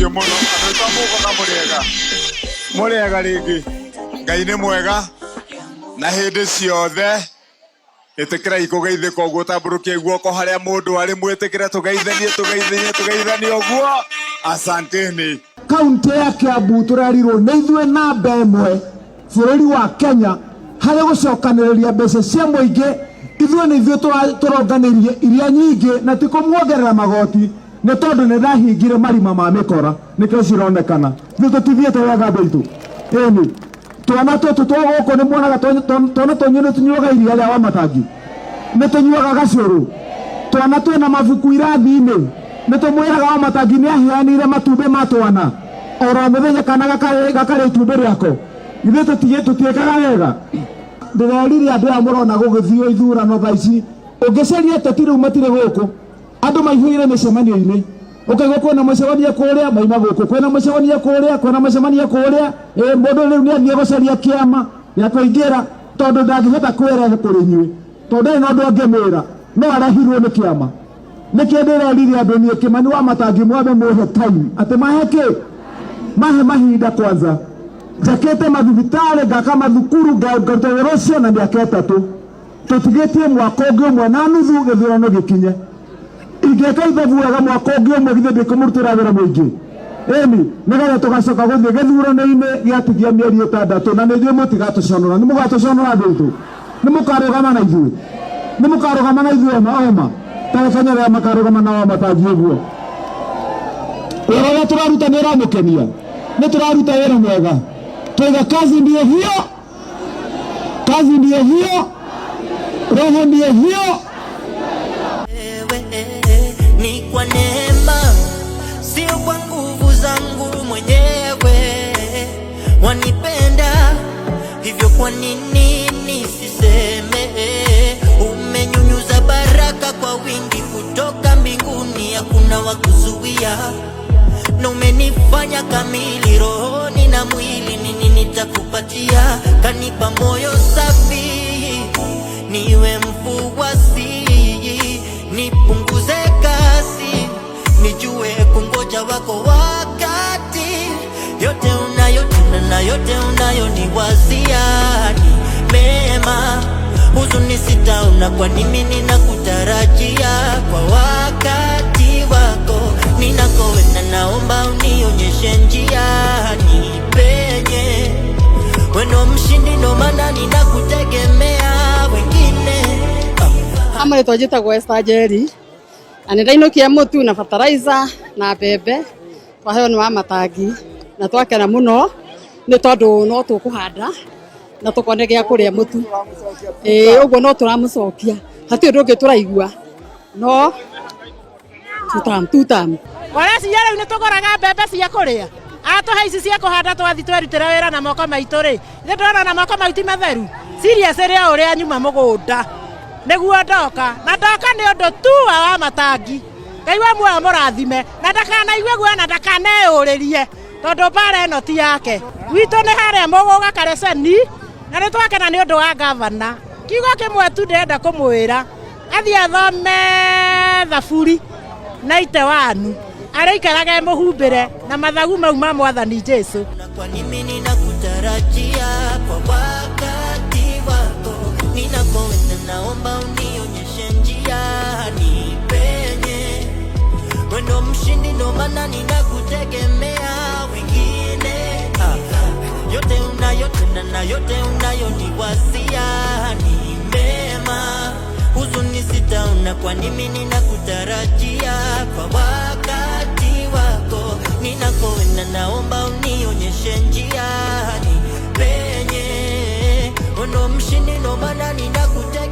thengio muno andu tamugoga muriega ringi Ngai ni mwega na hindi ciothe itikira ikugeithika uguo tamburukie guoko haria mundu ari mwitikire tugeithanie uguo asanteni. Kaunti ya Kiambu turarirwo ni ithue namba imwe bururi wa Kenya hari gucokaniriria mbeca cia muingi ithue ni ithue turonganirie iria nyingi na tikumuongerera magoti ni tondu ni ndahingire marima ma mikora nikio cironekana ni tutithiete wega bitu eni twana tutu twoguko ni mwonaga twana tonyu ni tunyuaga iria ria Wamatangi ni tunyuaga gacuru twana twina mabuku irathi-ini ni tumwiraga Wamatangi ni aheanire matumbi ma twana oro muthenya kana gakare itumbi riako ithe tutiekaga wega ndirerire andu aya murona gugithio ithurano thaa ici ungiceria teti riu matire guku andu maihurire micemanio-ini ukaigua kwina mucemanio kuria maima guku kwina mucemanio kuria kwina mucemanio kuria mundu riu ni athie gucaria kiama ya kuingira tondu ndangihota kwira kuri inyui tondu no ndu angimwira no arahirwo ni kiama nikio ndirerire andu nie Kimani Wamatangi mwambe muhe time ati maheke mahe mahinda kwanza jakete mathibitari ngaka mathukuru ngaruta wira ucio na miaka itatu tutigitie mwaka ungi umwe na nuthu githurano gikinye ingeka ithabu wega mwaka ungi umwe githe ndikumurutira wira muingi eni nigetha tugacoka guthie githurano-ini giatigia mieri 6 na nithuĩ mũtigatuconora ni mugatuconora thithu ni mukarugama na ithuĩ ni mukarugama na ithuĩ oma tarekanya ria makarugama na Wamatangi uguo wira uria turaruta ni uramukenia ni turaruta wira mwega twiga kazi ndiyo hiyo roho ndiyo hiyo ni kwa neema sio kwa nguvu zangu mwenyewe wanipenda hivyo kwa nini nisiseme umenyunyuza baraka kwa wingi kutoka mbinguni hakuna wa kuzuia na umenifanya kamili rohoni na mwili nini nitakupatia kanipa moyo safi niwe mfuasi nipunguze kasi nijue kungoja wako wakati yote unayotenda na yote unayoniwazia ni mema huzuni sitaona kwa nini ninakutarajia kwa wakati wako ninakoenda naomba unionyeshe njia ni penye weno mshindi ndo maana ninakutegemea wengine Ama twajitagwo Esther Njeri na nindainokia mutu na fertilizer na mbembe twaheo ni Wamatangi na twakena muno ni tondu no tukuhanda na tukone gia kuria mutu uguo no turamucokia hati undu ungi turaigua no tutam ora cia riu ni tugoraga mbembe cia kuria atuhe ici cia kuhanda twathi twerutira wira na moko maitu ri ni ndona na moko maitu matheru serious ria uria nyuma mugunda niguo ndoka ni undu tu wa Wamatangi Ngai wa muoyo murathime na ndakanaigue guo na ndakaneuririe tondu bara eno ti yake witu ni haria muguga kareceni na ni twakena ni undu wa gavana kiugo kimwe tu ndenda kumwira athie athome thaburi na ite wanu araikaraga muhumbire na mathagu mau ma Mwathani Jesu kwa nini ninakutarajia kwa wakati wako ninakoenda naomba unionyeshe njia ni penye wendo mshindi ndo maana ninakutegemea wengine yote unayotenda na yote unayoniwazia ni mema huzuni sitaona kwa nini ninakutarajia kwa wakati wako ninakoenda naomba unionyeshe njia ni penye wendo mshindi ndo maana ninakutegemea